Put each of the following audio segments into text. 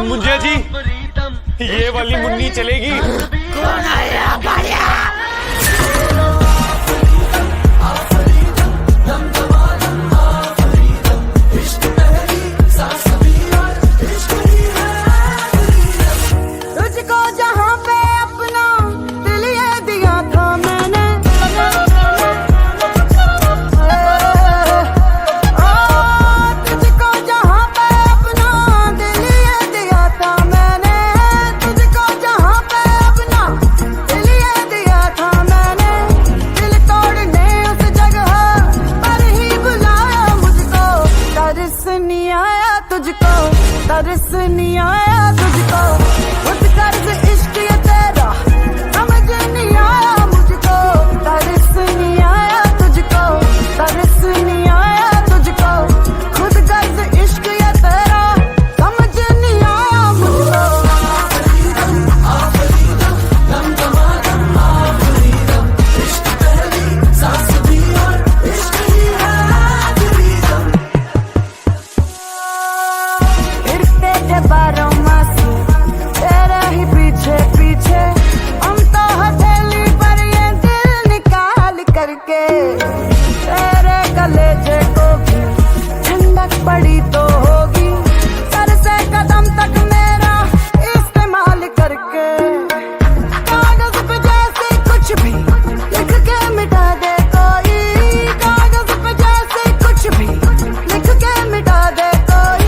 मुंजिया जी, ये वाली मुन्नी चलेगी? कौन आया बाड़िया? तुझको जहाँ पे अपना दिल ये दिया था मैंने, तुझको जहाँ पे अपना दिल ये दिया था मैंने, तुझको जहाँ पे अपना दिल ये दिया था मैंने, दिल तोड़ने उस जगह पर ही बुलाया मुझको, तरस नहीं आया तुझको, तरस नहीं आया तुझको, उस कर्ज इश्क ये तेरा समझ नहीं आया मुझको, तरस नहीं आया तुझको, तरस नहीं आया तुझको, खुद कर्ज इश्क ये तेरा समझ नहीं आया मुझको। फिरते थे बारों मासी तेरे ही पीछे पीछे, हम तो हथेली पर ये दिल निकाल करके, तेरे कलेजे को भी ठंडक पड़ी तो होगी, सर से कदम तक मेरा इस्तेमाल करके, कागज पे जैसे कुछ भी लिख के मिटा दे कोई, कागज पे जैसे कुछ भी लिख के मिटा दे कोई,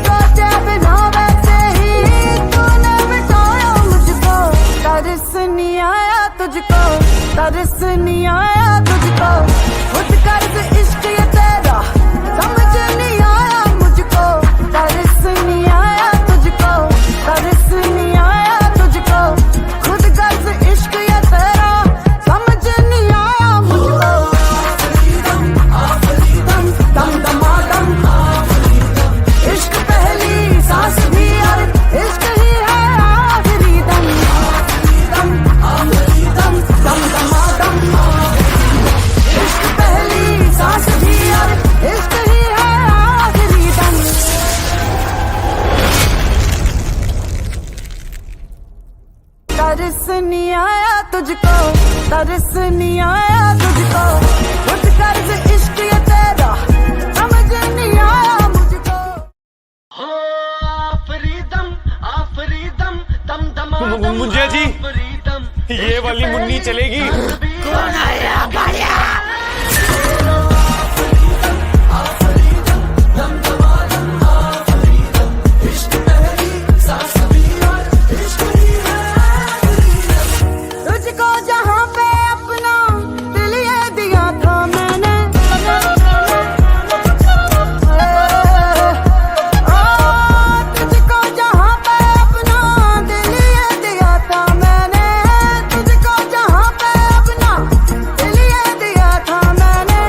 सोचे बिना वैसे ही तूने मिटाया मुझको, तरस नहीं आया तुझको, तरस नहीं आया तुझको, खुद कर्ज इश्क ये तेरा समझ नहीं आया मुझको, तरस नहीं आया तुझको, तरस नहीं आया तुझको, खुद कर्ज इश्क ये तेरा समझ नहीं आया मुझको। दम दमादम इश्क पहली सांस भी और इश्क ही है आखिरी दम, दम दमादम इश्क पहली सांस भी और इश्क ही है आखिरी दम। तरस नहीं आया तुझको, तरस नहीं आया तुझको, खुद कर्ज इश्क ये तेरा समझ नहीं आया मुझको। मुंजिया जी, ये वाली मुन्नी चलेगी? कौन आया बाड़िया? तुझको जहाँ पे अपना दिल ये दिया था मैंने, तुझको जहाँ पे अपना दिल ये दिया था मैंने, तुझको जहाँ पे अपना दिल ये दिया था मैंने,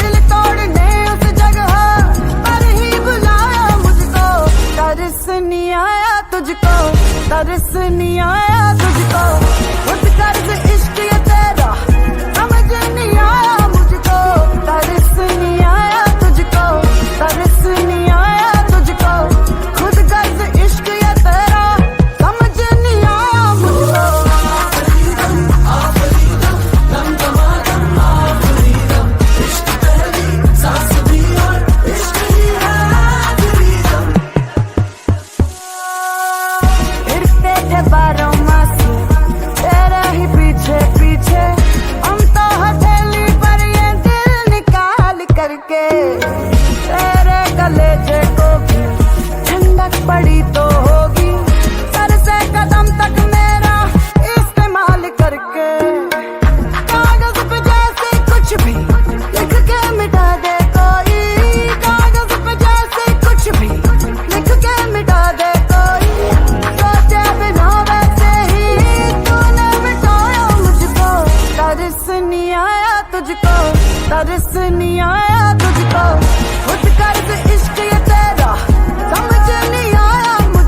दिल तोड़ने उस जगह पर ही बुलाया मुझको, तरस नहीं आया तुझको, तरस नहीं आया तुझको, खुद कर्ज इश्क ये तेरा समझ नहीं आया मुझको, तरस नहीं आया तुझको, तरस नहीं आया तुझको, खुद कर्ज इश्क ये तेरा समझ नहीं आया मुझको। फिरते थे बारों मासी तेरे ही पीछे पीछे, हम तो हथेली पर ये दिल निकाल करके, तेरे कलेजे को भी ठंडक पड़ी तो होगी, सर से कदम तक मेरा इस्तेमाल करके, कागज पे जैसे कुछ भी लिख के मिटा दे कोई, कागज पे जैसे कुछ भी लिख के मिटा दे कोई, सोचे बिना वैसे ही तूने मिटाया मुझको, तरस नहीं आया तुझको, तरस नहीं आया तुझको, खुद कर्ज इश्क ये तेरा समझ नहीं आया मुझको।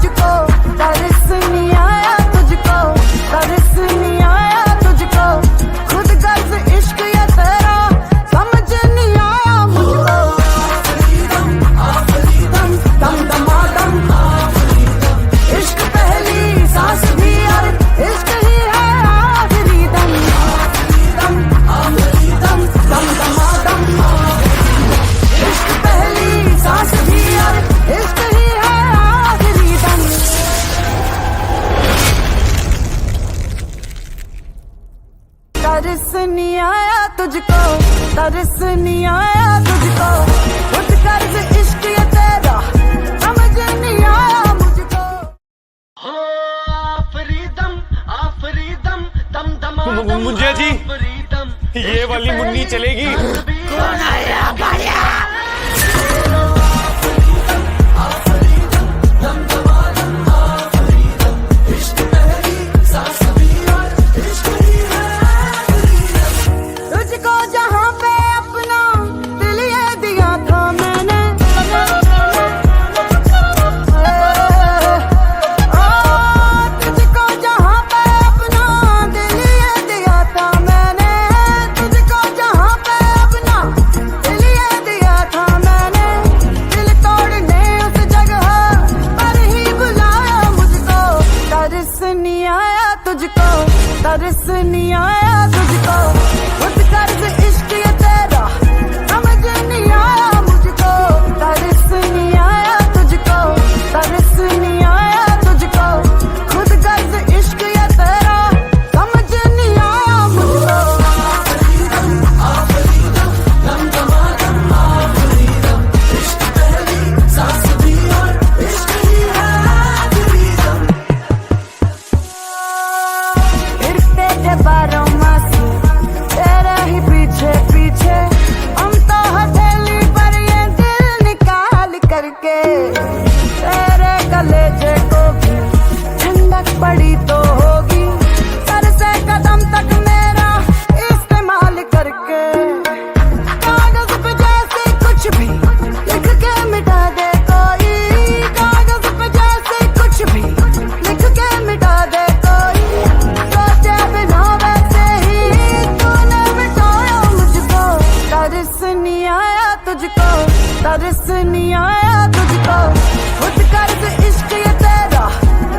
तरस नहीं आया तुझको, खुद कर्ज इश्क ये तेरा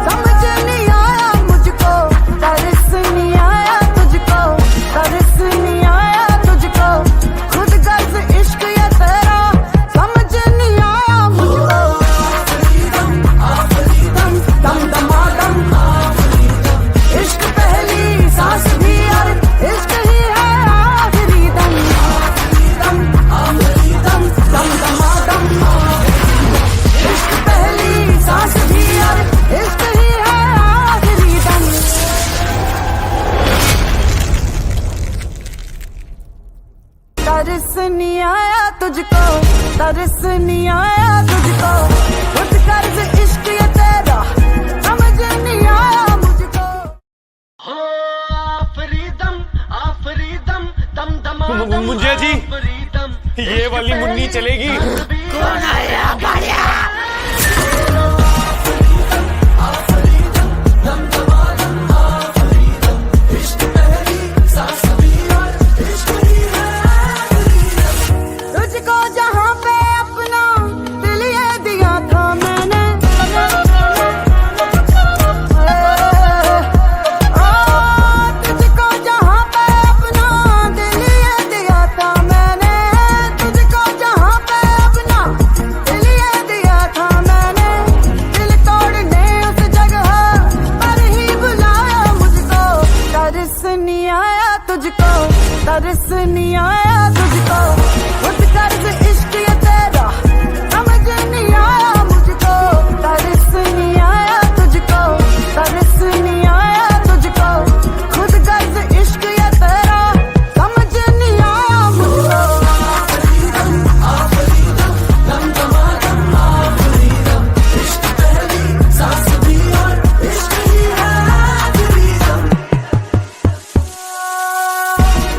समझ नहीं आया मुझको, तरस नहीं आया तुझको, तरस नहीं आया तुझको, खुद कर्ज इश्क ये तेरा समझ नहीं आया मुझको। दम दमादम इश्क पहली सांस भी और इश्क ही है आखिरी दम, दम दमादम इश्क पहली सांस भी और इश्क ही है आखिरी दम। तरस नहीं आया तुझको, तरस नहीं आया तुझको, खुद कर्ज इश्क ये तेरा समझ नहीं आया मुझको। हो आफरीदम आफरीदम दम दमा मुंजिया जी, ये वाली मुन्नी चलेगी? कौन आया बाड़िया? तुझको जहाँ पे अपना दिल ये दिया था मैंने, तुझको जहाँ पे अपना दिल ये दिया था मैंने, तुझको जहाँ पे अपना दिल ये दिया था मैंने, दिल तोड़ने उस जगह पर ही बुलाया मुझको। तरस नहीं आया तुझको, तरस नहीं आया तुझको, खुद कर्ज इश्क ये तेरा समझ नहीं आया मुझको। तरस नहीं आया तुझको, तरस नहीं आया तुझको, खुद कर्ज इश्क ये तेरा समझ नहीं आया मुझको।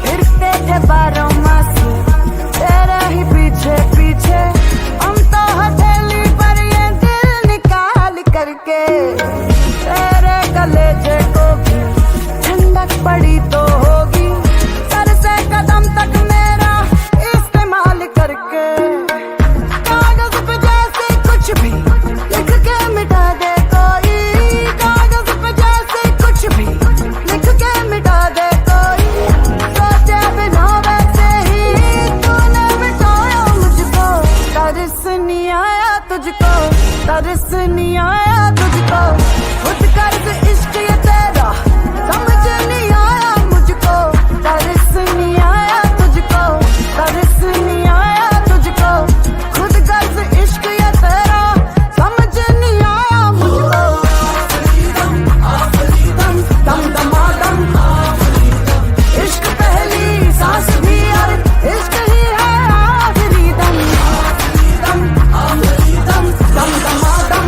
फिरते थे बारों मास तेरे ही पीछे पीछे, हम तो हथेली पर ये दिल निकाल करके, तेरे कलेजे को भी ठंडक पड़ी तो होगी, सर से कदम तक मेरा इस्तेमाल करके, कागज पे जैसे कुछ भी लिख के मिटा दे कोई, कागज पे जैसे कुछ भी लिख के मिटा दे कोई, सोचे बिना वैसे ही तूने मिटाया मुझको। तरस नहीं आया तुझको, तरस नहीं आया तुझको, खुद कर्ज इश्क ये तेरा समझ नहीं आया मुझको। तरस नहीं आया तुझको, तरस नहीं आया तुझको, खुद कर्ज इश्क ये तेरा समझ नहीं आया मुझको। दम दमादम इश्क पहली सांस भी और इश्क ही है आखिरी दम, दम दमादम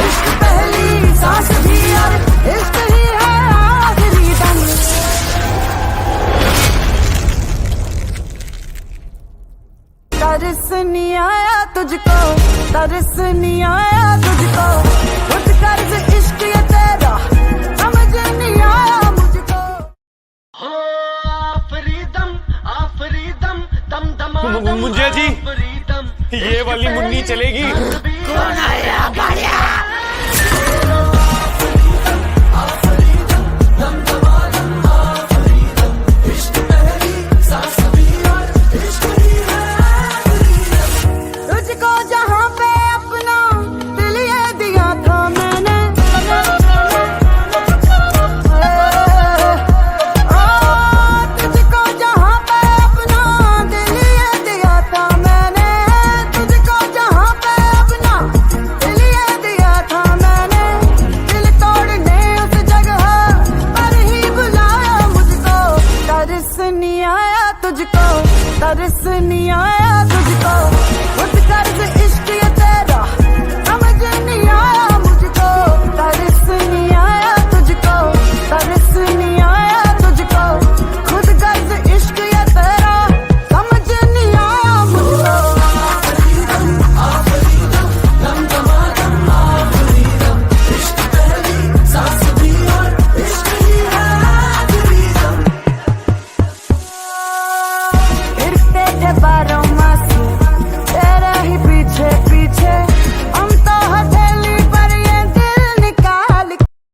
इश्क पहली सांस भी और इश्क ही है आखिरी दम। तरस नहीं आया तुझको, तरस नहीं आया तुझको, खुद कर्ज इश्क ये तेरा समझ नहीं आया मुझको। हो आफरीदम आफरीदम दम दमा मुंजिया जी, आफरीदम ये वाली मुन्नी चलेगी? कौन आया बाड़िया?